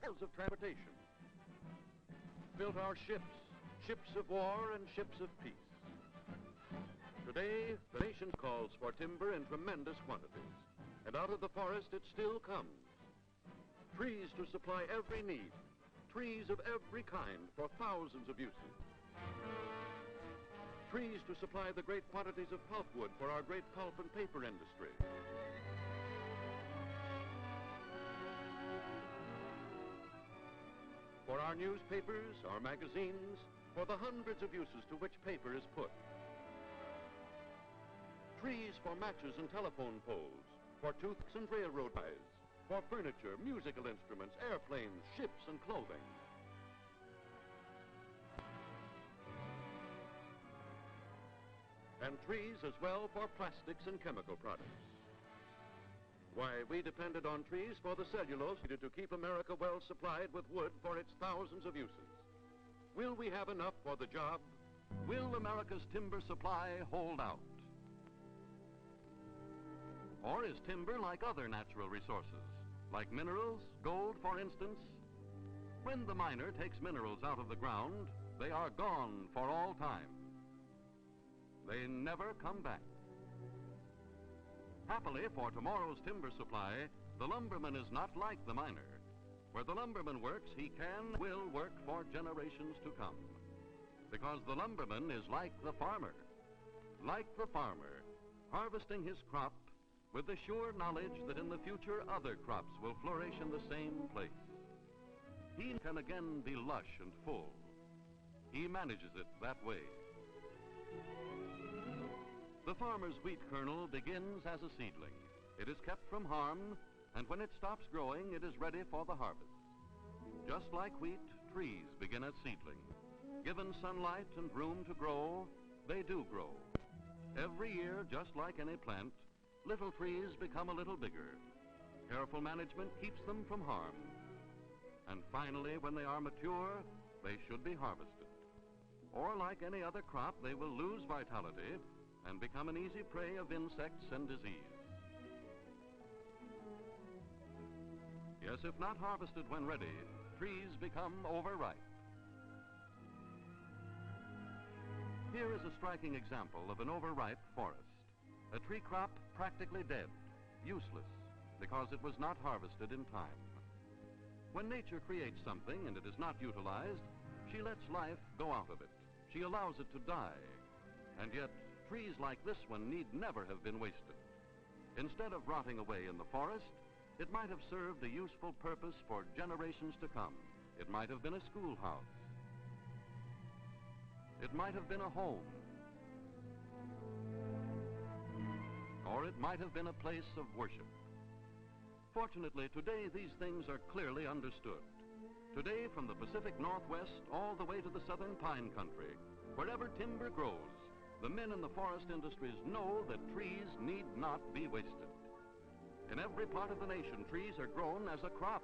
of transportation, built our ships, ships of war and ships of peace. Today, the nation calls for timber in tremendous quantities, and out of the forest it still comes. Trees to supply every need, trees of every kind for thousands of uses. Trees to supply the great quantities of pulpwood for our great pulp and paper industry. For our newspapers, our magazines, for the hundreds of uses to which paper is put. Trees for matches and telephone poles, for toothpicks and railroad ties, for furniture, musical instruments, airplanes, ships, and clothing. And trees as well for plastics and chemical products. Why, we depended on trees for the cellulose needed to keep America well supplied with wood for its thousands of uses. Will we have enough for the job? Will America's timber supply hold out? Or is timber like other natural resources, like minerals, gold for instance? When the miner takes minerals out of the ground, they are gone for all time. They never come back. Happily for tomorrow's timber supply, the lumberman is not like the miner. Where the lumberman works, he can, will work for generations to come. Because the lumberman is like the farmer, harvesting his crop with the sure knowledge that in the future other crops will flourish in the same place. He can again be lush and full. He manages it that way. The farmer's wheat kernel begins as a seedling. It is kept from harm, and when it stops growing, it is ready for the harvest. Just like wheat, trees begin as seedling. Given sunlight and room to grow, they do grow. Every year, just like any plant, little trees become a little bigger. Careful management keeps them from harm. And finally, when they are mature, they should be harvested. Or like any other crop, they will lose vitality and become an easy prey of insects and disease. Yes, if not harvested when ready, trees become overripe. Here is a striking example of an overripe forest. A tree crop practically dead, useless, because it was not harvested in time. When nature creates something and it is not utilized, she lets life go out of it. She allows it to die. And yet, trees like this one need never have been wasted. Instead of rotting away in the forest, it might have served a useful purpose for generations to come. It might have been a schoolhouse. It might have been a home. Or it might have been a place of worship. Fortunately, today these things are clearly understood. Today, from the Pacific Northwest all the way to the southern pine country, wherever timber grows, the men in the forest industries know that trees need not be wasted. In every part of the nation, trees are grown as a crop,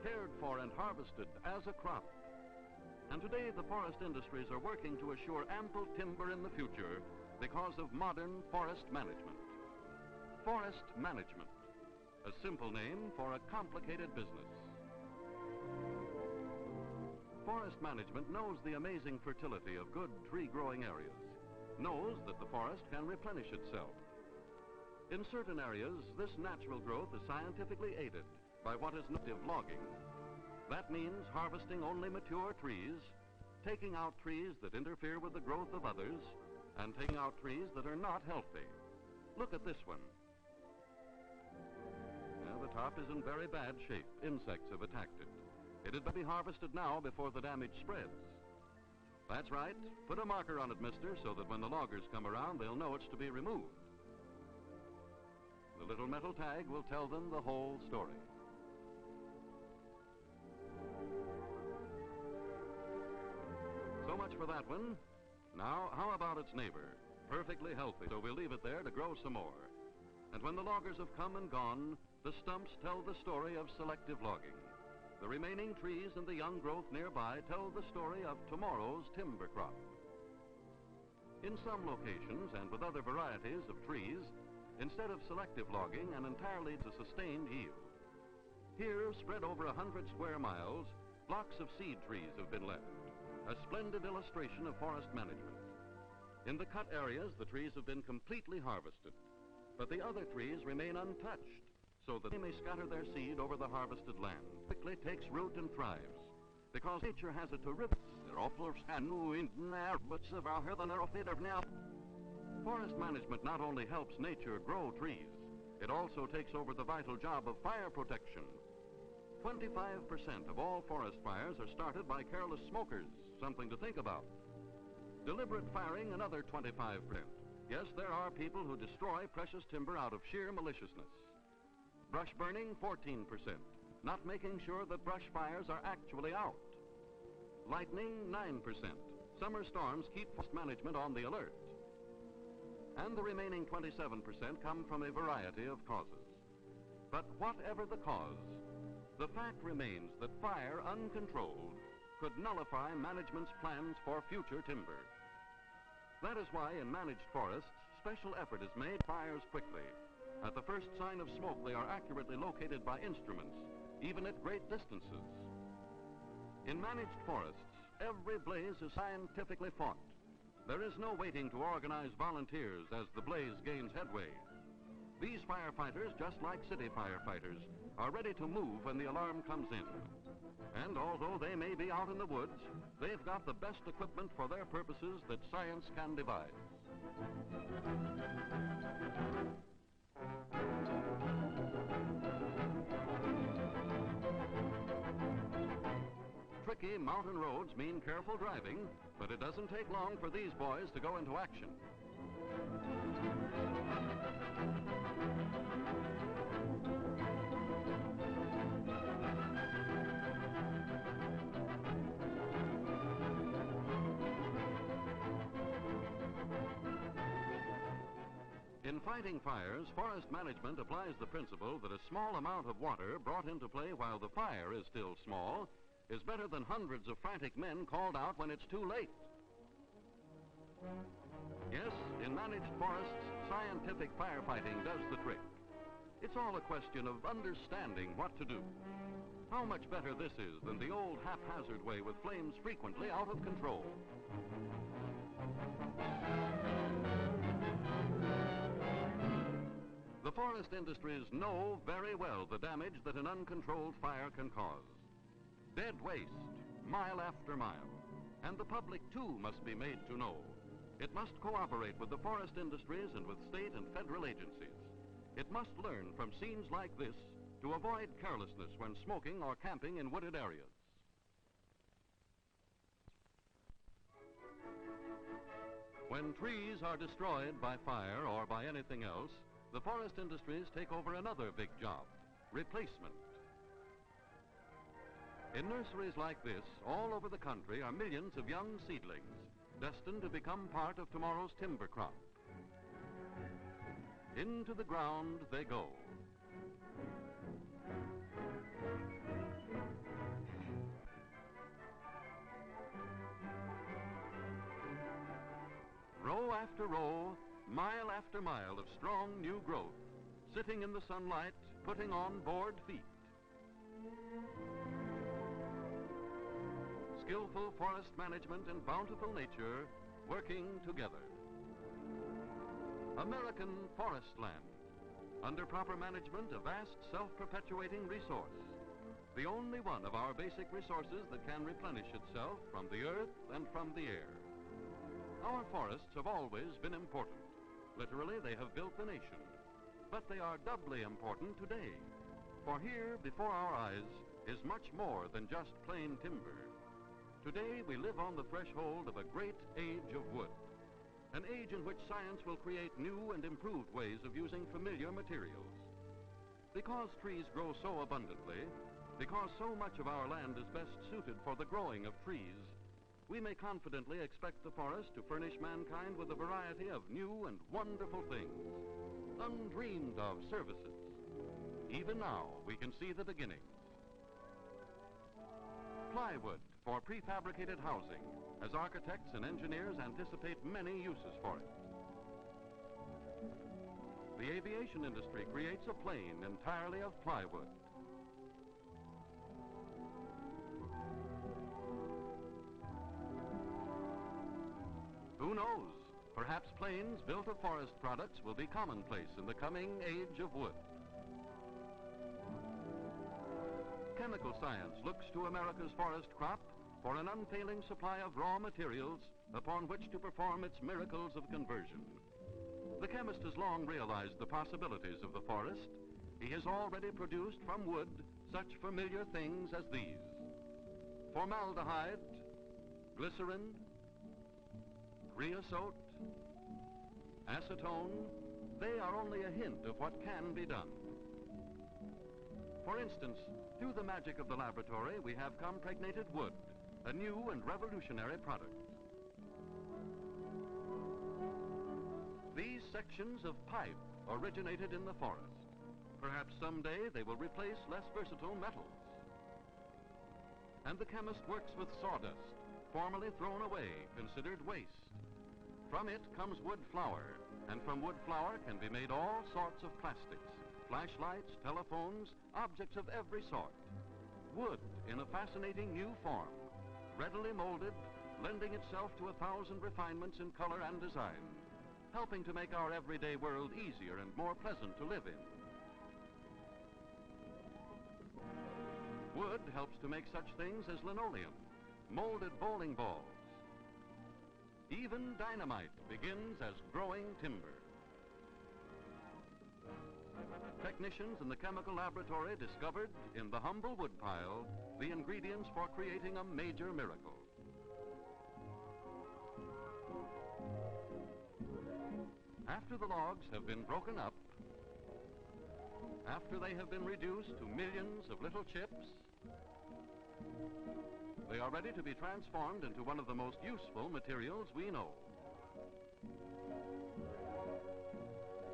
cared for and harvested as a crop. And today, the forest industries are working to assure ample timber in the future because of modern forest management. Forest management, a simple name for a complicated business. Forest management knows the amazing fertility of good tree-growing areas, knows that the forest can replenish itself. In certain areas, this natural growth is scientifically aided by what is native logging. That means harvesting only mature trees, taking out trees that interfere with the growth of others, and taking out trees that are not healthy. Look at this one. Now, the top is in very bad shape. Insects have attacked it. It had better be harvested now before the damage spreads. That's right. Put a marker on it, mister, so that when the loggers come around, they'll know it's to be removed. The little metal tag will tell them the whole story. So much for that one. Now, how about its neighbor? Perfectly healthy, so we'll leave it there to grow some more. And when the loggers have come and gone, the stumps tell the story of selective logging. The remaining trees and the young growth nearby tell the story of tomorrow's timber crop. In some locations, and with other varieties of trees, instead of selective logging, an entirely sustained yield. Here, spread over 100 square miles, blocks of seed trees have been left, a splendid illustration of forest management. In the cut areas, the trees have been completely harvested, but the other trees remain untouched, so that they may scatter their seed over the harvested land. Quickly takes root and thrives, because nature has a terrific... Forest management not only helps nature grow trees, it also takes over the vital job of fire protection. 25% of all forest fires are started by careless smokers, something to think about. Deliberate firing, another 25%. Yes, there are people who destroy precious timber out of sheer maliciousness. Brush burning, 14%, not making sure that brush fires are actually out. Lightning, 9%. Summer storms keep forest management on the alert. And the remaining 27% come from a variety of causes. But whatever the cause, the fact remains that fire uncontrolled could nullify management's plans for future timber. That is why in managed forests, special effort is made to fires quickly. At the first sign of smoke, they are accurately located by instruments, even at great distances. In managed forests, every blaze is scientifically fought. There is no waiting to organize volunteers as the blaze gains headway. These firefighters, just like city firefighters, are ready to move when the alarm comes in. And although they may be out in the woods, they've got the best equipment for their purposes that science can devise. Tricky mountain roads mean careful driving, but it doesn't take long for these boys to go into action. In fighting fires, forest management applies the principle that a small amount of water brought into play while the fire is still small is better than hundreds of frantic men called out when it's too late. Yes, in managed forests, scientific firefighting does the trick. It's all a question of understanding what to do. How much better this is than the old haphazard way with flames frequently out of control. The forest industries know very well the damage that an uncontrolled fire can cause. Dead waste, mile after mile. And the public, too, must be made to know. It must cooperate with the forest industries and with state and federal agencies. It must learn from scenes like this to avoid carelessness when smoking or camping in wooded areas. When trees are destroyed by fire or by anything else, the forest industries take over another big job, replacement. In nurseries like this, all over the country, are millions of young seedlings destined to become part of tomorrow's timber crop. Into the ground they go. Row after row, mile after mile of strong new growth, sitting in the sunlight, putting on board feet. Skillful forest management and bountiful nature working together. American forest land, under proper management, a vast self-perpetuating resource, the only one of our basic resources that can replenish itself from the earth and from the air. Our forests have always been important. Literally, they have built the nation. But they are doubly important today, for here, before our eyes, is much more than just plain timber. Today, we live on the threshold of a great age of wood, an age in which science will create new and improved ways of using familiar materials. Because trees grow so abundantly, because so much of our land is best suited for the growing of trees, we may confidently expect the forest to furnish mankind with a variety of new and wonderful things, undreamed of services. Even now, we can see the beginnings. Plywood for prefabricated housing, as architects and engineers anticipate many uses for it. The aviation industry creates a plane entirely of plywood. knows? Perhaps planes built of forest products will be commonplace in the coming age of wood. Chemical science looks to America's forest crop for an unfailing supply of raw materials upon which to perform its miracles of conversion. The chemist has long realized the possibilities of the forest. He has already produced from wood such familiar things as these: formaldehyde, glycerin, creosote, acetone. They are only a hint of what can be done. For instance, through the magic of the laboratory, we have compregnated wood, a new and revolutionary product. These sections of pipe originated in the forest. Perhaps someday they will replace less versatile metals. And the chemist works with sawdust, formerly thrown away, considered waste. From it comes wood flour, and from wood flour can be made all sorts of plastics: flashlights, telephones, objects of every sort. Wood in a fascinating new form, readily molded, lending itself to 1,000 refinements in color and design, helping to make our everyday world easier and more pleasant to live in. Wood helps to make such things as linoleum, molded bowling balls. Even dynamite begins as growing timber. Technicians in the chemical laboratory discovered in the humble woodpile the ingredients for creating a major miracle. After the logs have been broken up, after they have been reduced to millions of little chips, they are ready to be transformed into one of the most useful materials we know.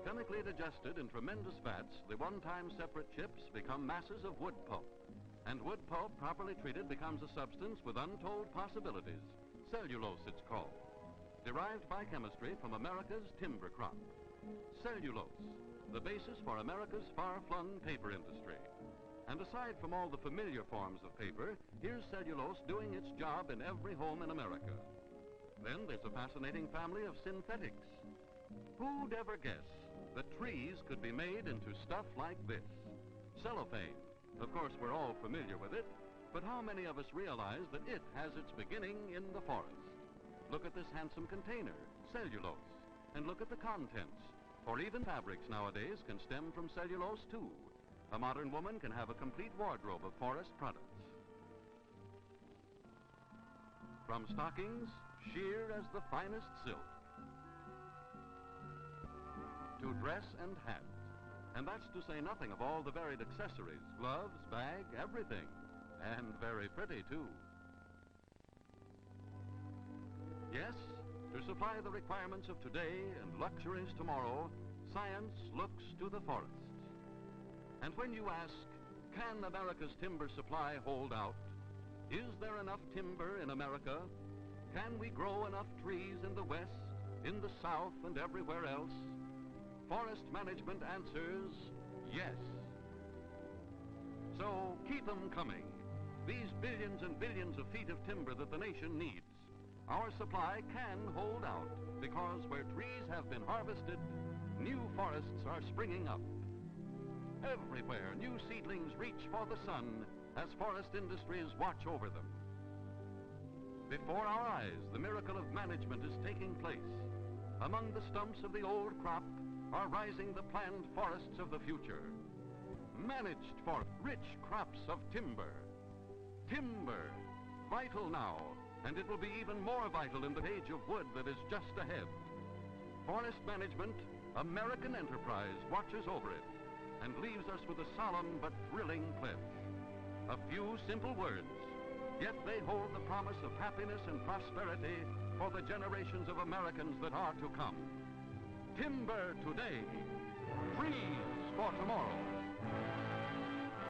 Chemically digested in tremendous vats, the one-time separate chips become masses of wood pulp. And wood pulp, properly treated, becomes a substance with untold possibilities. Cellulose, it's called, derived by chemistry from America's timber crop. Cellulose, the basis for America's far-flung paper industry. And aside from all the familiar forms of paper, here's cellulose doing its job in every home in America. Then there's a fascinating family of synthetics. Who'd ever guess that trees could be made into stuff like this? Cellophane. Of course, we're all familiar with it, but how many of us realize that it has its beginning in the forest? Look at this handsome container, cellulose, and look at the contents. For even fabrics nowadays can stem from cellulose too. A modern woman can have a complete wardrobe of forest products. From stockings, sheer as the finest silk, to dress and hat. And that's to say nothing of all the varied accessories, gloves, bag, everything. And very pretty, too. Yes, to supply the requirements of today and luxuries tomorrow, science looks to the forests. And when you ask, can America's timber supply hold out? Is there enough timber in America? Can we grow enough trees in the West, in the South, and everywhere else? Forest management answers yes. So keep them coming, these billions and billions of feet of timber that the nation needs. Our supply can hold out because where trees have been harvested, new forests are springing up. Everywhere, new seedlings reach for the sun as forest industries watch over them. Before our eyes, the miracle of management is taking place. Among the stumps of the old crop are rising the planned forests of the future. Managed for rich crops of timber. Timber, vital now, and it will be even more vital in the age of wood that is just ahead. Forest management, American enterprise, watches over it and leaves us with a solemn but thrilling pledge. A few simple words, yet they hold the promise of happiness and prosperity for the generations of Americans that are to come. Timber today, trees for tomorrow.